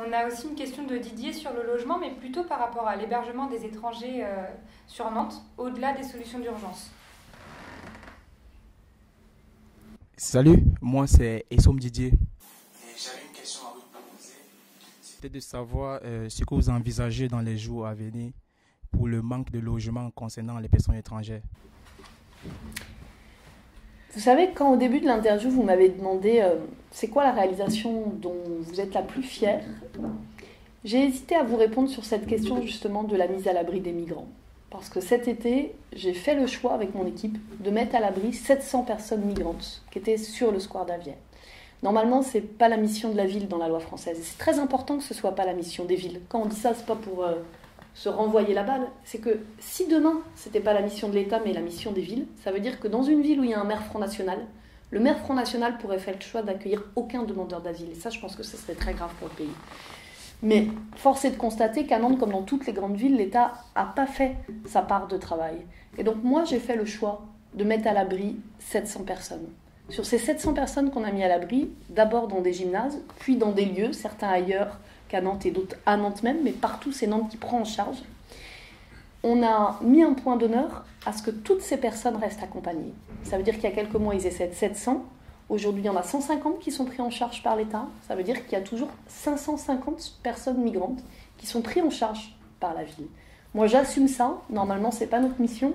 On a aussi une question de Didier sur le logement, mais plutôt par rapport à l'hébergement des étrangers sur Nantes, au-delà des solutions d'urgence. Salut, moi c'est Essom Didier. Et j'avais une question à vous poser. C'était de savoir ce que vous envisagez dans les jours à venir pour le manque de logement concernant les personnes étrangères. Vous savez, quand au début de l'interview, vous m'avez demandé c'est quoi la réalisation dont vous êtes la plus fière, j'ai hésité à vous répondre sur cette question justement de la mise à l'abri des migrants. Parce que cet été, j'ai fait le choix avec mon équipe de mettre à l'abri 700 personnes migrantes qui étaient sur le square d'Avienne. Normalement, ce n'est pas la mission de la ville dans la loi française. Et c'est très important que ce ne soit pas la mission des villes. Quand on dit ça, ce n'est pas pour se renvoyer la balle. C'est que si demain, ce n'était pas la mission de l'État, mais la mission des villes, ça veut dire que dans une ville où il y a un maire Front National, le maire Front National pourrait faire le choix d'accueillir aucun demandeur d'asile. Et ça, je pense que ce serait très grave pour le pays. Mais force est de constater qu'à Nantes, comme dans toutes les grandes villes, l'État n'a pas fait sa part de travail. Et donc moi, j'ai fait le choix de mettre à l'abri 700 personnes. Sur ces 700 personnes qu'on a mis à l'abri, d'abord dans des gymnases, puis dans des lieux, certains ailleurs qu'à Nantes et d'autres à Nantes même, mais partout c'est Nantes qui prend en charge, on a mis un point d'honneur à ce que toutes ces personnes restent accompagnées. Ça veut dire qu'il y a quelques mois, ils essaient de 700. Aujourd'hui, il y en a 150 qui sont pris en charge par l'État. Ça veut dire qu'il y a toujours 550 personnes migrantes qui sont prises en charge par la ville. Moi, j'assume ça. Normalement, ce n'est pas notre mission.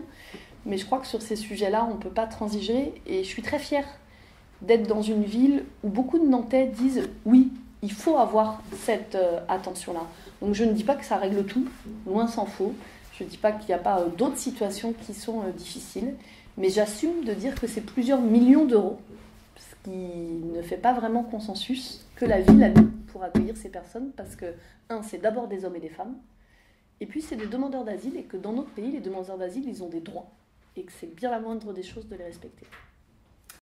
Mais je crois que sur ces sujets-là, on ne peut pas transiger. Et je suis très fière d'être dans une ville où beaucoup de Nantais disent « oui, il faut avoir cette attention-là ». Donc je ne dis pas que ça règle tout, loin s'en faut. Je ne dis pas qu'il n'y a pas d'autres situations qui sont difficiles. Mais j'assume de dire que c'est plusieurs millions d'euros, ce qui ne fait pas vraiment consensus, que la ville a mis pour accueillir ces personnes, parce que, c'est d'abord des hommes et des femmes, et puis c'est des demandeurs d'asile, et que dans notre pays, les demandeurs d'asile, ils ont des droits, et que c'est bien la moindre des choses de les respecter.